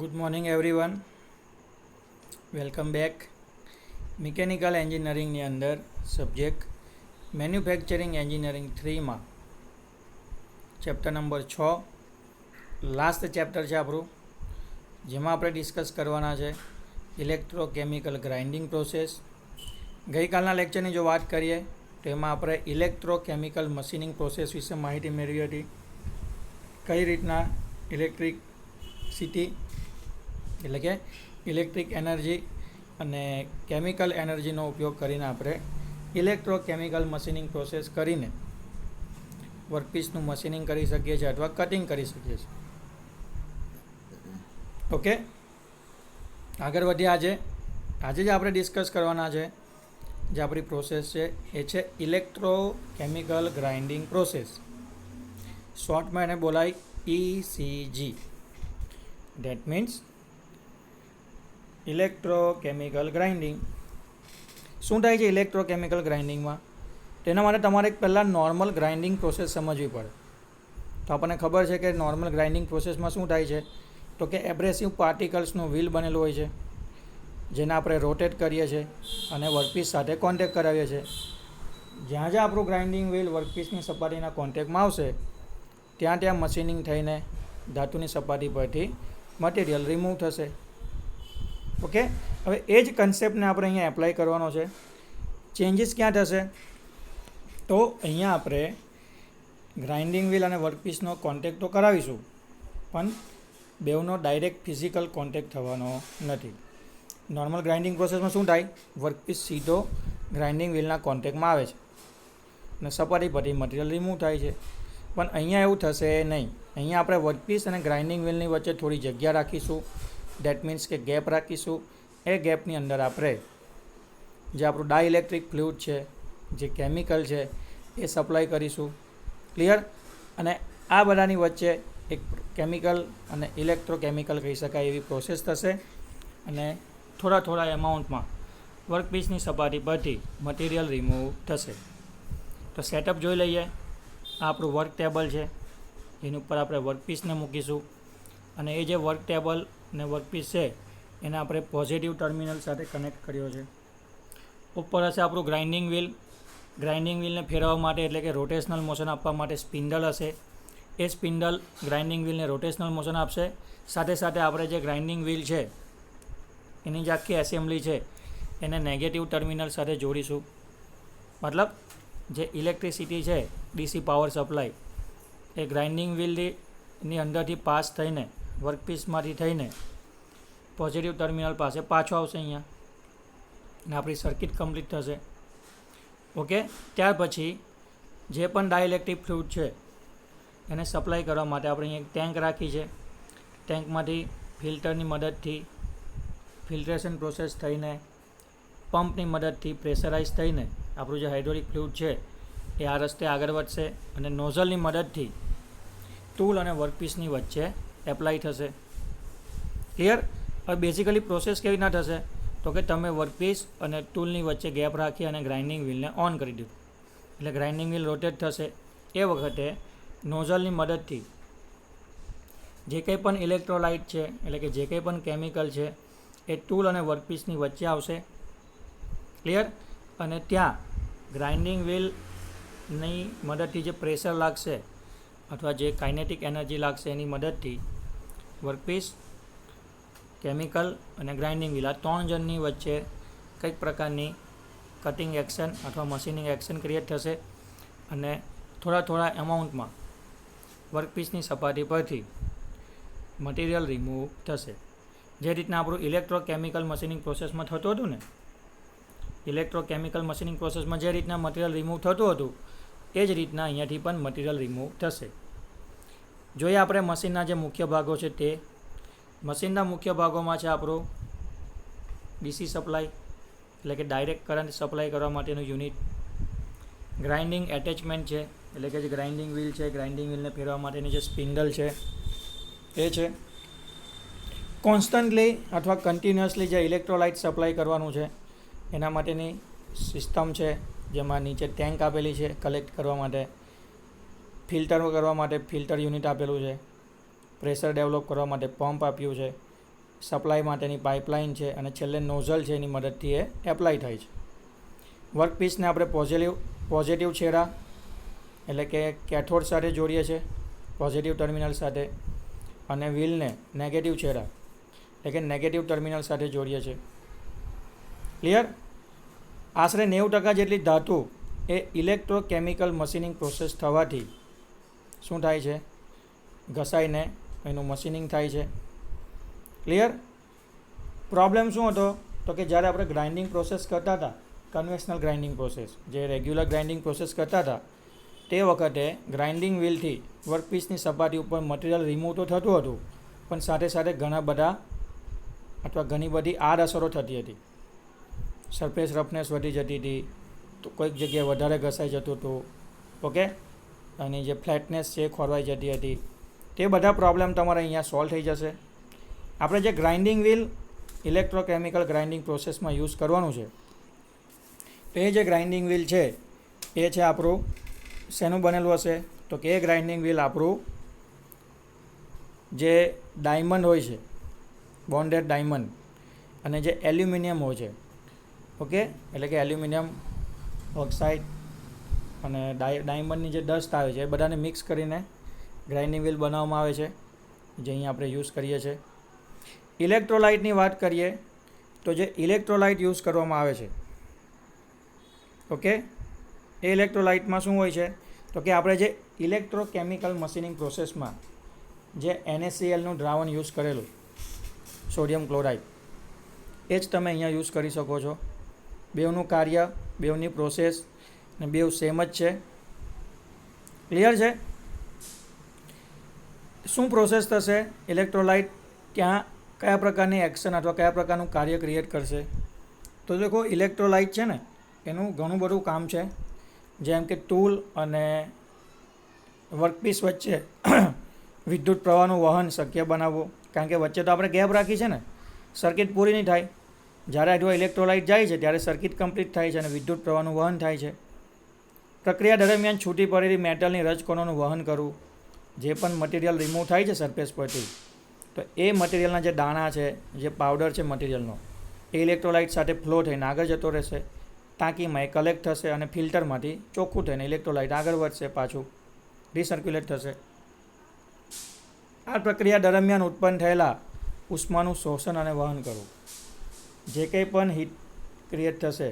Good morning everyone, welcome back. Mechanical એન્જિનિયરિંગની અંદર subject manufacturing engineering 3માં ચેપ્ટર નંબર 6 લાસ્ટ ચેપ્ટર છે આપણું, જેમાં આપણે ડિસ્કસ કરવાના છે ઇલેક્ટ્રોકેમિકલ ગ્રાઇન્ડિંગ પ્રોસેસ. ગઈકાલના લેક્ચરની જો વાત કરીએ તો એમાં આપણે ઇલેક્ટ્રોકેમિકલ મશીનિંગ પ્રોસેસ વિશે માહિતી મેળવી હતી. કઈ રીતના ઇલેક્ટ્રિસિટી એટલે કે ઇલેક્ટ્રિક એનર્જી અને કેમિકલ એનર્જીનો ઉપયોગ કરીને આપણે ઇલેક્ટ્રોકેમિકલ મશીનિંગ પ્રોસેસ કરીને વર્કપીસનું મશીનિંગ કરી શકીએ છીએ અથવા કટિંગ કરી શકીએ છીએ. ઓકે, આગળ વધ્યા. આજે જે આપણે ડિસ્કસ કરવાના છે, જે આપણી પ્રોસેસ છે એ છે ઇલેક્ટ્રોકેમિકલ ગ્રાઇન્ડિંગ પ્રોસેસ. શોર્ટમાં એને બોલાય ECG. That means electrochemical grinding. શું થાય છે ઇલેક્ટ્રોકેમિકલ ગ્રાઇન્ડિંગમાં? તેના માટે તમારે પહેલાં નોર્મલ ગ્રાઇન્ડિંગ પ્રોસેસ સમજવી પડે. તો આપણને ખબર છે કે નોર્મલ ગ્રાઇન્ડિંગ પ્રોસેસમાં શું થાય છે, તો કે એબ્રેસિવ પાર્ટિકલ્સનું વ્હીલ બનેલું હોય છે, જેને આપણે રોટેટ કરીએ છીએ અને વર્કપીસ સાથે કોન્ટેક્ટ કરાવીએ છીએ. જ્યાં જ્યાં આપણું ગ્રાઇન્ડિંગ વ્હીલ વર્કપીસની સપાટીના કોન્ટેક્ટમાં આવશે ત્યાં ત્યાં મશીનિંગ થઈને ધાતુની સપાટી પરથી મટીરિયલ રિમૂવ થશે. ઓકે, હવે એ જ કન્સેપ્ટને આપણે અહીંયા એપ્લાય કરવાનો છે. ચેન્જીસ ક્યાં થશે? તો અહીંયા આપણે ગ્રાઇન્ડિંગ વ્હીલ અને વર્કપીસનો કોન્ટેક્ટ તો કરાવીશું, પણ બેઉનો ડાયરેક્ટ ફિઝિકલ કોન્ટેક્ટ થવાનો નથી. નોર્મલ ગ્રાઇન્ડિંગ પ્રોસેસમાં શું થાય? વર્કપીસ સીધો ગ્રાઇન્ડિંગ વ્હીલના કોન્ટેક્ટમાં આવે છે અને સપાટી પરથી મટીરિયલ રિમૂવ થાય છે. પણ અહીંયા એવું થશે નહીં. અહીંયા આપણે વર્કપીસ અને ગ્રાઇન્ડિંગ વ્હીલની વચ્ચે થોડી જગ્યા રાખીશું. ડેટ મીન્સ કે ગેપ રાખીશું. એ ગેપની અંદર આપણે જે આપણું ડાઇલેક્ટ્રિક ફ્લુઇડ છે, જે કેમિકલ છે, એ સપ્લાય કરીશું. ક્લિયર? અને આ બધાની વચ્ચે એક કેમિકલ અને ઇલેક્ટ્રોકેમિકલ કહી શકાય એવી પ્રોસેસ થશે અને થોડા એમાઉન્ટમાં વર્કપીસની સપાટી પરથી મટીરિયલ રિમૂવ થશે. તો સેટઅપ જોઈ લઈએ. આ આપણું વર્ક ટેબલ છે, એની ઉપર આપણે વર્કપીસને મૂકીશું અને એ જે વર્ક ટેબલ ને વર્કપીસ છે એને આપણે પોઝિટિવ ટર્મિનલ સાથે કનેક્ટ કર્યો છે. ઉપર હશે આપણું ગ્રાઇન્ડિંગ વ્હીલ. ગ્રાઇન્ડિંગ વ્હીલને ફેરવવા માટે એટલે કે રોટેશનલ મોશન આપવા માટે સ્પિન્ડલ હશે. એ સ્પિન્ડલ ગ્રાઇન્ડિંગ વ્હીલને રોટેશનલ મોશન આપશે. સાથે સાથે આપણે જે ગ્રાઇન્ડિંગ વ્હીલ છે એની જે આખી એસેમ્બલી છે એને નેગેટિવ ટર્મિનલ સાથે જોડીશું. મતલબ જે ઇલેક્ટ્રિસિટી છે, DC પાવર સપ્લાય, એ ગ્રાઇન્ડિંગ વ્હીલની અંદરથી પાસ થઈને વર્કપીસમાંથી થઈને પોઝિટિવ ટર્મિનલ પાસે પાછો આવશે અહીંયા અને આપણી સર્કિટ કમ્પ્લીટ થશે. ઓકે, ત્યાર પછી જે પણ ડાઇલેક્ટ્રિક ફ્લુઇડ છે એને સપ્લાય કરવા માટે આપણે અહીંયા એક ટેન્ક રાખી છે. ટેન્કમાંથી ફિલ્ટરની મદદથી ફિલ્ટ્રેશન પ્રોસેસ થઈને પંપની મદદથી પ્રેશરાઇઝ થઈને આપણું જે હાઇડ્રોલિક ફ્લુઇડ છે એ આ રસ્તે આગળ વધશે અને નોઝલની મદદથી ટૂલ અને વર્કપીસની વચ્ચે એપ્લાય થશે. ક્લિયર? હવે બેઝિકલી પ્રોસેસ કેવી રીતના થશે? તો કે તમે વર્કપીસ અને ટૂલની વચ્ચે ગેપ રાખી અને ગ્રાઇન્ડિંગ વ્હીલને ઓન કરી દીધું એટલે ગ્રાઇન્ડિંગ વ્હીલ રોટેટ થશે. એ વખતે નોઝલની મદદથી જે કંઈ પણ ઇલેક્ટ્રોલાઇટ છે એટલે કે જે કંઈ પણ કેમિકલ છે એ ટૂલ અને વર્કપીસની વચ્ચે આવશે. ક્લિયર? અને ત્યાં ગ્રાઇન્ડિંગ વ્હીલની મદદથી જે પ્રેશર લાગશે અથવા જે કાઇનેટિક એનર્જી લાગશે એની મદદથી વર્કપીસ, કેમિકલ અને ગ્રાઇન્ડિંગ વ્હીલ આ 3 જણની વચ્ચે કંઈક પ્રકારની કટિંગ એક્શન અથવા મશીનિંગ એક્શન ક્રિએટ થશે અને થોડા એમાઉન્ટમાં વર્કપીસની સપાટી પરથી મટીરિયલ રિમૂવ થશે. જે રીતના આપણું ઇલેક્ટ્રોકેમિકલ મશીનિંગ પ્રોસેસમાં થતું હતું ને, ઇલેક્ટ્રોકેમિકલ મશીનિંગ પ્રોસેસમાં જે રીતના મટીરિયલ રિમૂવ થતું હતું એ જ રીતના અહીંયાથી પણ મટીરિયલ રિમૂવ થશે. જોઈએ આપણે મશીનના જે મુખ્ય ભાગો છે તે. મશીનના મુખ્ય ભાગોમાં છે આપણું DC સપ્લાય એટલે કે ડાયરેક્ટ કરંટ સપ્લાય કરવા માટેનું યુનિટ. ગ્રાઇન્ડિંગ એટેચમેન્ટ છે એટલે કે જે ગ્રાઇન્ડિંગ વ્હીલ છે, ગ્રાઇન્ડિંગ વ્હીલને ફેરવા માટેની જે સ્પિન્ડલ છે એ છે. કોન્સ્ટન્ટલી અથવા કન્ટિન્યુઅસલી જે ઇલેક્ટ્રોલાઇટ સપ્લાય કરવાનું છે એના માટેની સિસ્ટમ છે, જેમાં નીચે ટેન્ક આપેલી છે કલેક્ટ કરવા માટે. ફિલ્ટર કરવા માટે ફિલ્ટર યુનિટ આપેલું છે. પ્રેશર ડેવલપ કરવા માટે પંપ આપ્યું છે. સપ્લાય માટેની પાઇપલાઇન છે અને છેલ્લે નોઝલ છે એની મદદથી એ એપ્લાય થાય છે. વર્કપીસને આપણે પોઝિટિવ છેડા એટલે કે કેથોડ સાથે જોડીએ છીએ, પોઝિટિવ ટર્મિનલ સાથે, અને વ્હીલને નેગેટિવ છેડા એટલે કે નેગેટિવ ટર્મિનલ સાથે જોડીએ છીએ. ક્લિયર? આશરે 90% જેટલી ધાતુ એ ઇલેક્ટ્રોકેમિકલ મશીનિંગ પ્રોસેસ થવાથી શું થાય છે? ઘસાઈને એનું મશીનિંગ થાય છે. ક્લિયર? પ્રોબ્લેમ શું હતો? તો કે જ્યારે આપણે ગ્રાઇન્ડિંગ પ્રોસેસ કરતા હતા, કન્વેન્શનલ ગ્રાઇન્ડિંગ પ્રોસેસ, જે રેગ્યુલર ગ્રાઇન્ડિંગ પ્રોસેસ કરતા હતા, તે વખતે ગ્રાઇન્ડિંગ વ્હીલથી વર્કપીસની સપાટી ઉપર મટીરિયલ રિમૂવ તો થતું હતું, પણ સાથે સાથે ઘણા બધા અથવા ઘણી બધી આડઅસરો થતી હતી. સરફેસ રફનેસ વધી જતી હતી, તો કોઈક જગ્યાએ વધારે ઘસાઈ જતું હતું. ઓકે, અને જે ફ્લેટનેસ છે એ ખોરવાઈ જતી હતી. તે બધા પ્રોબ્લેમ તમારે અહીંયા સોલ્વ થઈ જશે. આપણે જે ગ્રાઇન્ડિંગ વ્હીલ ઇલેક્ટ્રોકેમિકલ ગ્રાઇન્ડિંગ પ્રોસેસમાં યુઝ કરવાનું છે, તો એ જે ગ્રાઇન્ડિંગ વ્હીલ છે એ છે આપણું શેનું બનેલું હશે? તો કે એ ગ્રાઇન્ડિંગ વ્હીલ આપણું જે ડાયમંડ હોય છે, બોન્ડેડ ડાયમંડ, અને જે એલ્યુમિનિયમ હોય છે, ઓકે, એટલે કે એલ્યુમિનિયમ ઓક્સાઇડ અને ડાયમંડની જે ડસ્ટ આવે છે એ બધાને મિક્સ કરીને ગ્રાઇન્ડિંગ વ્હીલ બનાવવામાં આવે છે, જે અહીં આપણે યુઝ કરીએ છીએ. ઇલેક્ટ્રોલાઇટની વાત કરીએ તો જે ઇલેક્ટ્રોલાઇટ યુઝ કરવામાં આવે છે, ઓકે, એ ઇલેક્ટ્રોલાઇટમાં શું હોય છે? તો કે આપણે જે ઇલેક્ટ્રોકેમિકલ મશીનિંગ પ્રોસેસમાં જે NaClનું દ્રાવણ યુઝ કરેલું, સોડિયમ ક્લોરાઇડ, એ જ તમે અહીંયા યુઝ કરી શકો છો. બેવનું કાર્ય, બેવની પ્રોસેસ ને બેવ સેમ જ છે. ક્લિયર છે? શું પ્રોસેસ થશે? ઇલેક્ટ્રોલાઇટ ત્યાં કયા પ્રકારની એક્શન અથવા કયા પ્રકારનું કાર્ય ક્રિએટ કરશે? તો દેખો, ઇલેક્ટ્રોલાઇટ છે ને એનું ઘણું બધું કામ છે. જેમ કે ટૂલ અને વર્કપીસ વચ્ચે વિદ્યુત પ્રવાહનું વહન શક્ય બનાવવું, કારણ કે વચ્ચે તો આપણે ગેપ રાખી છે ને, સર્કિટ પૂરી નહીં થાય. જ્યારે જો ઇલેક્ટ્રોલાઇટ જાય છે ત્યારે સર્કિટ કમ્પ્લીટ થાય છે અને વિદ્યુત પ્રવાહનું વહન થાય છે. પ્રક્રિયા દરમિયાન છૂટી પડેલી મેટલની રજકણોનું વહન કરવું. જે પણ મટીરિયલ રિમૂવ થાય છે સરફેસ પરથી, તો એ મટીરિયલના જે દાણા છે, જે પાવડર છે મટીરિયલનો, એ ઇલેક્ટ્રોલાઇટ સાથે ફ્લો થઈને આગળ જતો રહેશે, ટાંકીમાં એ કલેક્ટ થશે અને ફિલ્ટરમાંથી ચોખ્ખું થઈને ઇલેક્ટ્રોલાઇટ આગળ વધશે, પાછું રિસર્ક્યુલેટ થશે. આ પ્રક્રિયા દરમિયાન ઉત્પન્ન થયેલા ઉષ્માનું શોષણ અને વહન કરવું. જે કંઈ પણ હીટ ક્રિએટ થશે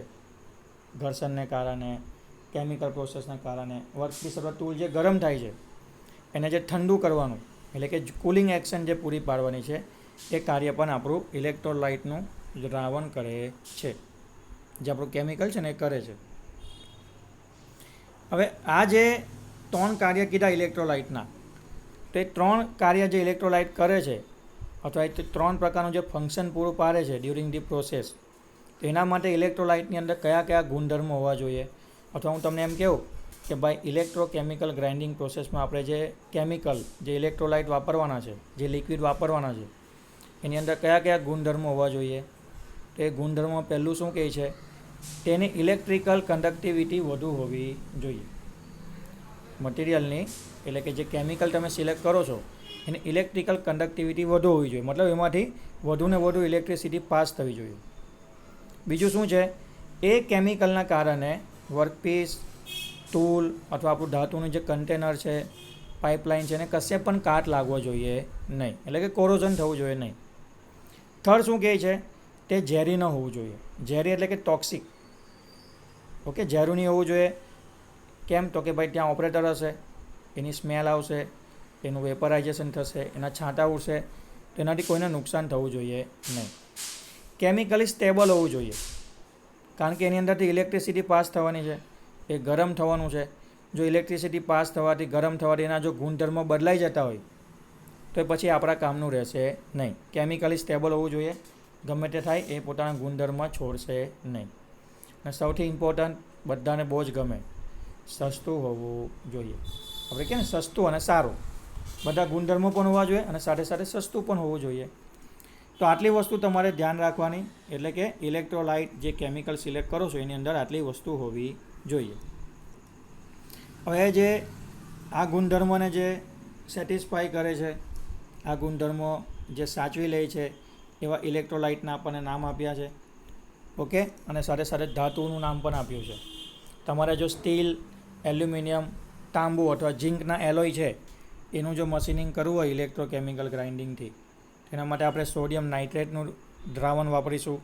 ઘર્ષણને કારણે, કેમિકલ પ્રોસેસને કારણે, વર્કપીસ અથવા ટૂલ જે ગરમ થાય છે એને જે ઠંડુ કરવાનું, એટલે કે કુલિંગ એક્શન જે પૂરી પાડવાની છે, એ કાર્ય પણ આપણું ઇલેક્ટ્રોલાઇટનું દ્રાવણ કરે છે, જે આપણું કેમિકલ છે ને એ કરે છે. હવે આ જે 3 કાર્ય કીધા ઇલેક્ટ્રોલાઇટના, તો એ 3 કાર્ય જે ઇલેક્ટ્રોલાઇટ કરે છે અથવા એ 3 પ્રકારનું જે ફંક્શન પૂરું પાડે છે ડ્યુરિંગ ધી પ્રોસેસ, તો એના માટે ઇલેક્ટ્રોલાઇટની અંદર કયા કયા ગુણધર્મો હોવા જોઈએ? અથવા હું તમને એમ કહું કે ભાઈ ઇલેક્ટ્રોકેમિકલ ગ્રાઇન્ડિંગ પ્રોસેસમાં આપણે જે કેમિકલ, જે ઇલેક્ટ્રોલાઇટ વાપરવાના છે, જે લિક્વિડ વાપરવાના છે, એની અંદર કયા કયા ગુણધર્મો હોવા જોઈએ? તો એ ગુણધર્મો પહેલું શું કહે છે? તેની ઇલેક્ટ્રિકલ કન્ડક્ટિવિટી વધુ હોવી જોઈએ. મટીરિયલની, એટલે કે જે કેમિકલ તમે સિલેક્ટ કરો છો એની ઇલેક્ટ્રિકલ કન્ડક્ટિવિટી વધુ હોવી જોઈએ, મતલબ એમાંથી વધુને વધુ ઇલેક્ટ્રિસિટી પાસ થવી જોઈએ. બીજું શું છે? એ કેમિકલના કારણે વર્કપીસ, ટૂલ અથવા આપણું ધાતુનું જે કન્ટેનર છે, પાઇપલાઇન છે, એને કશે પણ કાટ લાગવો જોઈએ નહીં, એટલે કે કોરોઝન થવું જોઈએ નહીં. થર્ડ શું કહે છે? તે ઝેરી ન હોવું જોઈએ. ઝેરી એટલે કે ટોક્સિક, ઓકે, ઝેરું નહીં હોવું જોઈએ. કેમ? તો કે ભાઈ ત્યાં ઓપરેટર હશે, એની સ્મેલ આવશે, એનું વેપરાઇઝેશન થશે, એના છાંટા ઉડશે, તો એનાથી કોઈને નુકસાન થવું જોઈએ નહીં. કેમિકલી સ્ટેબલ હોવું જોઈએ, કારણ કે એની અંદરથી ઇલેક્ટ્રિસિટી પાસ થવાની છે, એ ગરમ થવાનું છે. જો ઇલેક્ટ્રિસિટી પાસ થવાથી, ગરમ થવાથી એના જો ગુણધર્મો બદલાઈ જતા હોય તો એ પછી આપણા કામનું રહેશે નહીં. કેમિકલી સ્ટેબલ હોવું જોઈએ, ગમે તે થાય એ પોતાના ગુણધર્મ છોડશે નહીં. અને સૌથી ઇમ્પોર્ટન્ટ, બધાને બહુ જ ગમે, સસ્તું હોવું જોઈએ. આપણે કહે ને સસ્તું અને સારું, બધા ગુણધર્મો પણ હોવા જોઈએ અને સાથે સાથે સસ્તું પણ હોવું જોઈએ. તો આટલી વસ્તુ તમારે ધ્યાન રાખવાની, એટલે કે ઇલેક્ટ્રોલાઇટ જે કેમિકલ સિલેક્ટ કરો છો એની અંદર આટલી વસ્તુ હોવી જોઈએ. હવે જે આ ગુણધર્મોને જે સેટિસ્ફાઈ કરે છે, આ ગુણધર્મો જે સાચવી લે છે, એવા ઇલેક્ટ્રોલાઇટના આપણને નામ આપ્યા છે. ઓકે, અને સાથે સાથે ધાતુનું નામ પણ આપ્યું છે. તમારે જો સ્ટીલ, એલ્યુમિનિયમ, તાંબુ અથવા ઝીંકના એલોય છે એનું જો મશીનિંગ કરવું હોય ઇલેક્ટ્રોકેમિકલ ગ્રાઇન્ડિંગથી, તેના માટે આપણે સોડિયમ નાઇટ્રેટનું દ્રાવણ વાપરીશું.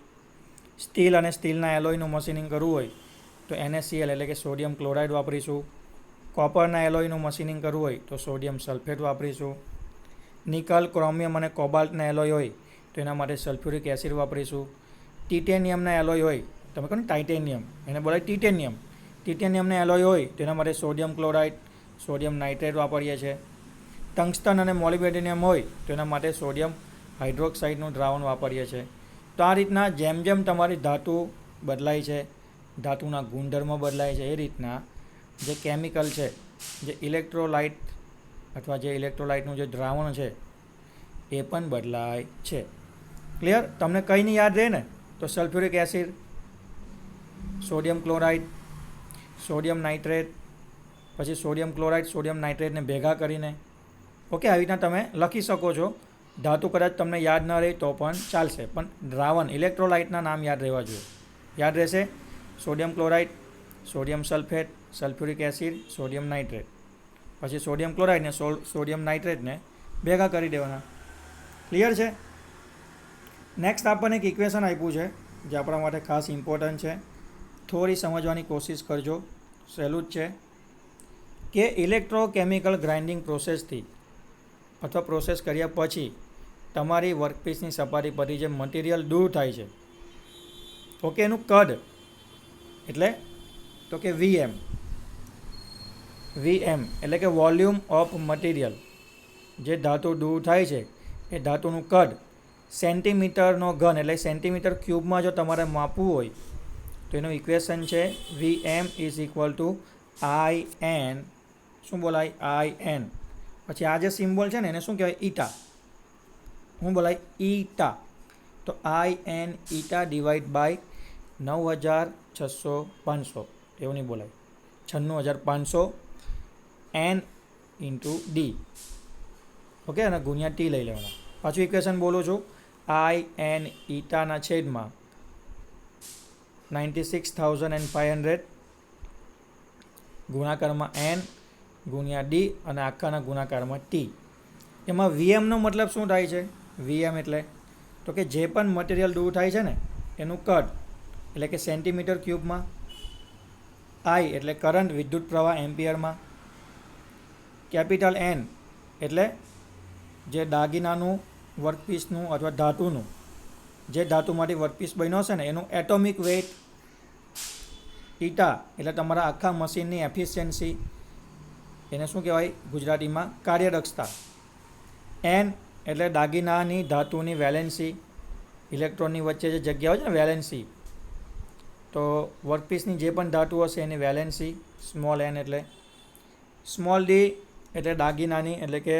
સ્ટીલ અને સ્ટીલના એલોયનું મશીનિંગ કરવું હોય તો NaCl એટલે કે સોડિયમ ક્લોરાઇડ વાપરીશું. કોપરના એલોયનું મશીનિંગ કરવું હોય તો સોડિયમ સલ્ફેટ વાપરીશું. નિકલ, ક્રોમિયમ અને કોબાલ્ટના એલોય હોય તો એના માટે સલ્ફ્યુરિક એસિડ વાપરીશું. ટિટેનિયમના એલોય હોય, તમે કહો ને ટાઇટેનિયમ, એને બોલાય ટિટેનિયમ. ટિટેનિયમના એલોય હોય તો એના માટે સોડિયમ ક્લોરાઇડ, સોડિયમ નાઇટ્રેટ વાપરીએ છીએ. ટંગસ્ટન અને મોલિબેડેનિયમ હોય તો એના માટે સોડિયમ હાઇડ્રોક્સાઇડનું દ્રાવણ વાપરીએ છીએ. તો આ રીતના જેમ જેમ તમારી ધાતુ બદલાય છે, ધાતુના ગુણધર્મ બદલાય છે, એ રીતના જે કેમિકલ છે, જે ઇલેક્ટ્રોલાઇટ અથવા જે ઇલેક્ટ્રોલાઇટનું જે દ્રાવણ છે એ પણ બદલાય છે. ક્લિયર? તમને કંઈ નહીં યાદ રહે ને તો sulphuric acid, sodium chloride, sodium nitrate, પછી સોડિયમ ક્લોરાઇડ, સોડિયમ નાઇટ્રેટને ભેગા કરીને, ઓકે, આવી રીતના તમે લખી શકો છો. ધાતુ કદાચ તમને યાદ ન રહે તો પણ ચાલશે, પણ દ્રાવણ ઇલેક્ટ્રોલાઇટના નામ યાદ રહેવા જોઈએ. યાદ રહેશે sodium chloride, sodium sulphate, sulphuric acid, sodium nitrate. પછી સોડિયમ ક્લોરાઇડને સોડિયમ નાઇટ્રેટને ભેગા કરી દેવાના. ક્લિયર છે? નેક્સ્ટ આપણને એક ઇક્વેશન આપ્યું છે જે આપણા માટે ખાસ ઇમ્પોર્ટન્ટ છે. થોડી સમજવાની કોશિશ કરજો. સહેલું જ છે કે ઇલેક્ટ્રોકેમિકલ ગ્રાઇન્ડિંગ પ્રોસેસથી અથવા પ્રોસેસ કર્યા પછી તમારી વર્કપીસની સપાટી પરથી જે મટીરિયલ દૂર થાય છે, ઓકે, એનું કદ એટલે તો કે VM એટલે કે વોલ્યુમ ઓફ મટીરિયલ. જે ધાતુ દૂર થાય છે એ ધાતુનું કદ સેન્ટીમીટરનો ઘન એટલે સેન્ટીમીટર ક્યુબમાં જો તમારે માપવું હોય તો એનું ઇક્વેશન છે VM is equal to IN. શું બોલાય? IN. પછી આ જે સિમ્બોલ છે ને એને શું કહેવાય? ઈટા. શું બોલાય? ઈટા. તો IN ઈટા ડિવાઈડ બાય 9600 એવું નહીં બોલાય, 96500 N ઇન્ટુ D. ઓકે, અને ગુણ્યા T લઈ લેવાના. પાછું ઇક્વેશન બોલું છું, IN ઈટાના છેદમાં 96500 ગુણાકારમાં N ગુણ્યા D અને આખાના ગુણાકારમાં T. એમાં VMનો મતલબ શું થાય છે? VM એટલે તો કે જે પણ મટીરિયલ દૂર થાય છે ને એનું કદ એટલે કે સેન્ટીમીટર ક્યુબમાં. I એટલે કરંટ, વિદ્યુત પ્રવાહ એમ્પિયરમાં. કેપિટલ N એટલે જે દાગીનાનું, વર્કપીસનું અથવા ધાતુનું, જે ધાતુમાંથી વર્કપીસ બન્યો હશે ને એનું એટોમિક વેઇટ. ઈટા એટલે તમારા આખા મશીનની એફિશિયન્સી, એને શું કહેવાય ગુજરાતીમાં? કાર્યદક્ષતા. N એટલે દાગીનાની ધાતુની વેલેન્સી, ઇલેક્ટ્રોનની વચ્ચે જે જગ્યા હોય છે ને વેલેન્સી, તો વર્કપીસની જે પણ ધાતુ હશે એની વેલેન્સી સ્મોલ n એટલે. સ્મોલ d એટલે દાગીનાની એટલે કે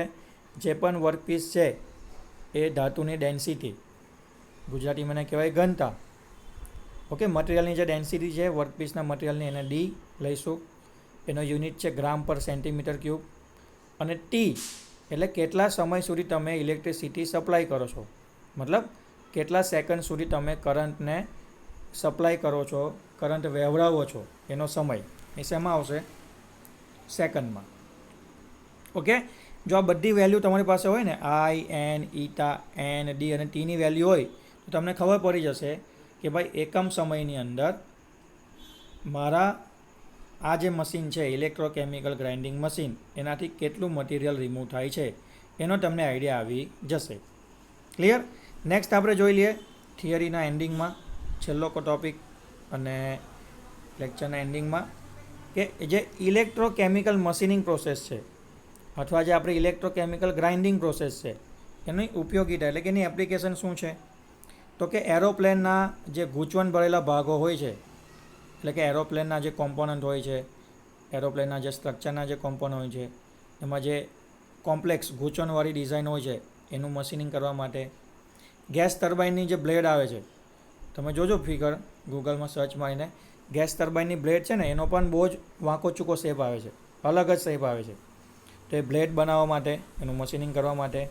જે પણ વર્કપીસ છે એ ધાતુની ડેન્સિટી, ગુજરાતીમાં એને કહેવાય ઘનતા. ઓકે, મટીરિયલની જે ડેન્સિટી છે વર્કપીસના મટીરિયલની એને D લઈશું. એનો યુનિટ છે ગ્રામ પર સેન્ટીમીટર ક્યુબ. અને T એટલે કેટલા સમય સુધી તમે ઇલેક્ટ્રિસિટી સપ્લાય કરો છો, મતલબ કેટલા સેકન્ડ સુધી તમે કરંટને સપ્લાય કરો છો, કરંટ વહેવડાવો છો, એનો સમય એ શેમાં આવશે? સેકન્ડમાં. ઓકે, જો આ બધી વેલ્યુ તમારી પાસે હોય ને IN ઈટા N D અને Tની વેલ્યુ હોય તો તમને ખબર પડી જશે કે ભાઈ એકમ સમયની અંદર મારા આ જે મશીન છે ઇલેક્ટ્રોકેમિકલ ગ્રાઇન્ડિંગ મશીન, એનાથી કેટલું મટીરિયલ રિમૂવ થાય છે એનો તમને આઈડિયા આવી જશે. ક્લિયર? નેક્સ્ટ આપણે જોઈ લઈએ થિયરીના એન્ડિંગમાં, છેલ્લો ટોપિક અને લેક્ચરના એન્ડિંગમાં, કે જે ઇલેક્ટ્રોકેમિકલ મશીનિંગ પ્રોસેસ છે અથવા જે આપણે ઇલેક્ટ્રોકેમિકલ ગ્રાઇન્ડિંગ પ્રોસેસ છે એની ઉપયોગિતા એટલે કે એની એપ્લિકેશન શું છે. તો કે એરોપ્લેનના જે ગૂંચવણ ભરેલા ભાગો હોય છે, એટલે કે એરોપ્લેનના જે કોમ્પોનન્ટ હોય છે, એરોપ્લેનના જે સ્ટ્રક્ચરના જે કોમ્પોનન્ટ હોય છે, એમાં જે કોમ્પ્લેક્સ ગૂંચવણવાળી ડિઝાઇન હોય છે એનું મશીનિંગ કરવા માટે. ગેસ ટર્બાઇનની જે બ્લેડ આવે છે, તમે જોજો ફિગર ગૂગલમાં સર્ચ મારીને, ગેસ ટર્બાઇનની બ્લેડ છે ને એનો પણ બહુ જ વાંકો ચૂકો શેપ આવે છે, અલગ જ શેપ આવે છે. તો એ બ્લેડ બનાવવા માટે, એનું મશીનિંગ કરવા માટે.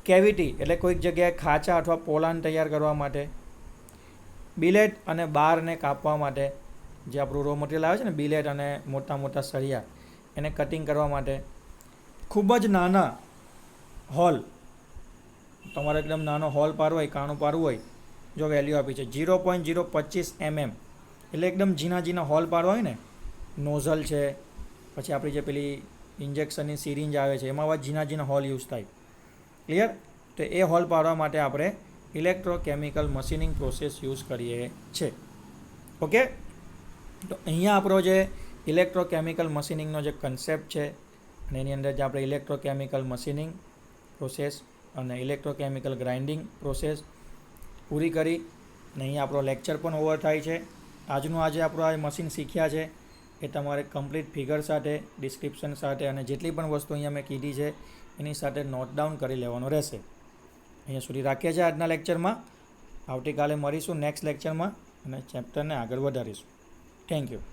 કેવિટી એટલે કોઈક જગ્યાએ ખાંચા અથવા પોલાણ તૈયાર કરવા માટે, બિલેટ અને બારને કાપવા માટે, જે આપણું રો મટીરિયલ આવે છે ને બિલેટ અને મોટા મોટા સળિયા એને કટિંગ કરવા માટે, ખૂબ જ નાના હોલ, તમારે એકદમ નાનો હોલ પાડવો હોય, કાણું પાડવું હોય, જો વેલ્યુ આપી છે 0.025 mm, એટલે એકદમ ઝીણા ઝીણા હોલ પાડવા હોય ને, નોઝલ છે, પછી આપણી જે પેલી ઇન્જેક્શનની સિરિંજ આવે છે એમાં ઝીણા ઝીણા હોલ યુઝ થાય. ક્લિયર? તો એ હોલ પાડવા માટે આપણે ઇલેક્ટ્રોકેમિકલ મશીનિંગ પ્રોસેસ યુઝ કરીએ છીએ. ઓકે, તો અહીંયા આપણો જે ઇલેક્ટ્રોકેમિકલ મશીનિંગનો જે કન્સેપ્ટ છે અને એની અંદર જે આપણે ઇલેક્ટ્રોકેમિકલ મશીનિંગ પ્રોસેસ અને ઇલેક્ટ્રોકેમિકલ ગ્રાઇન્ડિંગ પ્રોસેસ પૂરી કરી અને અહીંયા આપણો લેક્ચર પણ ઓવર થાય છે. આજનું આજે આપણું આ મશીન શીખ્યા છે એ તમારે કમ્પ્લીટ ફિગર સાથે, ડિસ્ક્રિપ્શન સાથે અને જેટલી પણ વસ્તુ અહીંયા મેં કીધી છે એની સાથે નોટ ડાઉન કરી લેવાનો રહેશે. અહીંયા સુધી રાખીએ છીએ આજના લેક્ચરમાં. આવતીકાલે મળીશું નેક્સ્ટ લેક્ચરમાં અને ચેપ્ટરને આગળ વધારીશું. Thank you.